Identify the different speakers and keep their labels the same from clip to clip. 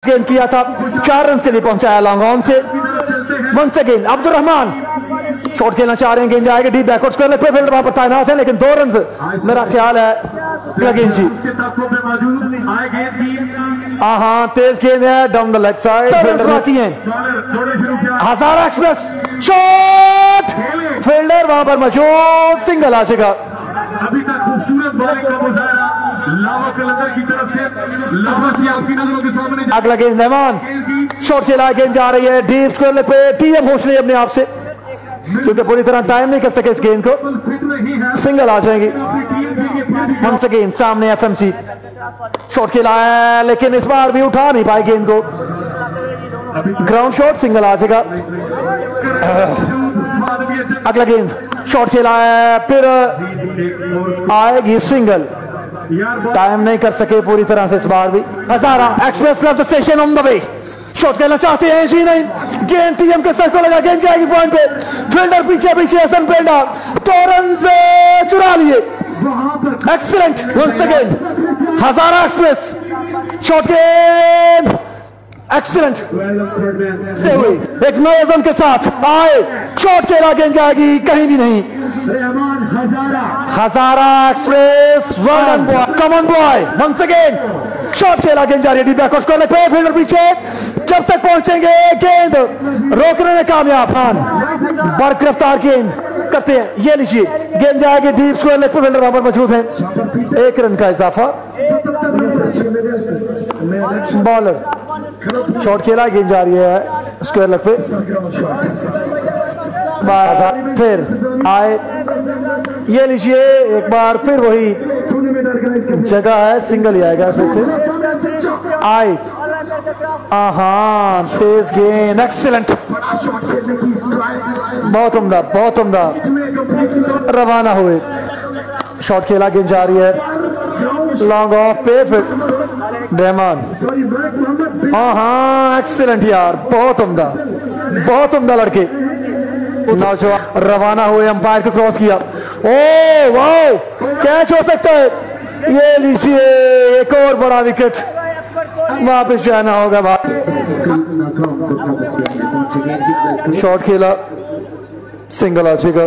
Speaker 1: गेंद किया था, 4 रन के लिए पहुंचाया लॉन्ग ऑन से। Once again Abdul Rahman shot खेलना चाह रहे हैं, गेंद जाएगी डीप बैकवर्ड स्क्वायर पे, फील्डर वहां पर तैनात है, लेकिन 2 रन मेरा ख्याल है गेंद जी। हाँ तेज गेंद है down the leg side, fielder आती है। हजारा एक्सप्रेस शॉट, फील्डर वहां पर मौजूद, सिंगल आ चुका।
Speaker 2: अभी तक खूबसूरत बॉलिंग का मुजाहरा लावा कलंदर की तरफ से, लावा की आपकी नजरों के सामने।
Speaker 1: अगला गेंद रहमान शॉट खेला, गेंद जा रही है डीप स्क्वायर पे, टीएम पहुंच रही है अपने आप से, क्योंकि पूरी तरह टाइम नहीं कर सके इस गेंद को, सिंगल आ जाएगी। वंस अगेन सामने एफएमसी शॉट खेला है, लेकिन इस बार भी उठा नहीं पाए गेंद को, ग्राउंड शॉट, सिंगल आ जाएगा। अगला गेंद शॉट खेला है, फिर आएगी सिंगल, टाइम नहीं कर सके पूरी तरह से इस बार भी। Hazara express love the station on the way, shot खेलना चाहते हैं जी नहीं, गेंद टीएम के सर को लगा, गेंद जाएगी पॉइंट पे, फील्डर पीछे पीछे हसन पेंडा, 2 रन चुरा लिए, एक्सीलेंट। वंस अगेन हजारा एक्सप्रेस शॉट गेंद एक्सीलेंट से हुई, एक नौजन के साथ आए, शॉट खेला, गेंद जाएगी कहीं भी नहीं। हजारा एक्सप्रेस वन बॉय, कमन बॉय, वंस अगेन शॉट खेला, गेंद जा रही है बैकवर्ड स्क्वायर पे, फील्डर पीछे, जब तक पहुंचेंगे गेंद रोकने में कामयाब, खान बर्क रफ्तार गेंद करते हैं, ये लीजिए गेंद जाएगी डीप स्क्वायर लेग पे, फील्डर वहां पर मौजूद है, 1 रन का इजाफा। बॉलर शॉट खेला, गेंद जा रही है स्क्वायर लेग पे, फिर आए, ये लीजिए एक बार फिर वही जगह है, सिंगल ही आएगा फिर से, आए हाँ तेज गेंद, एक्सीलेंट, बहुत उम्दा, बहुत उम्दा, रवाना हुए, शॉट खेला, गेंद जा रही है लॉन्ग ऑफ पे, फिर रहमान, हाँ एक्सीलेंट यार, बहुत उम्दा, बहुत उम्दा लड़के, नौजवान रवाना हुए, अंपायर को क्रॉस किया, ओ वाओ कैच हो सकता है, ये लीजिए एक और बड़ा विकेट, वापस जाना होगा भाई। शॉट खेला, सिंगल आ चुका,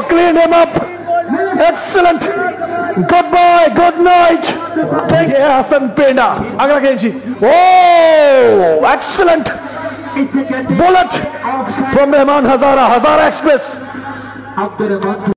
Speaker 1: clean him up, excellent, goodbye, good night, thank you Hasan Penda. अगला गेंद जी, oh excellent bullet from Rahman Hazara, Hazara express.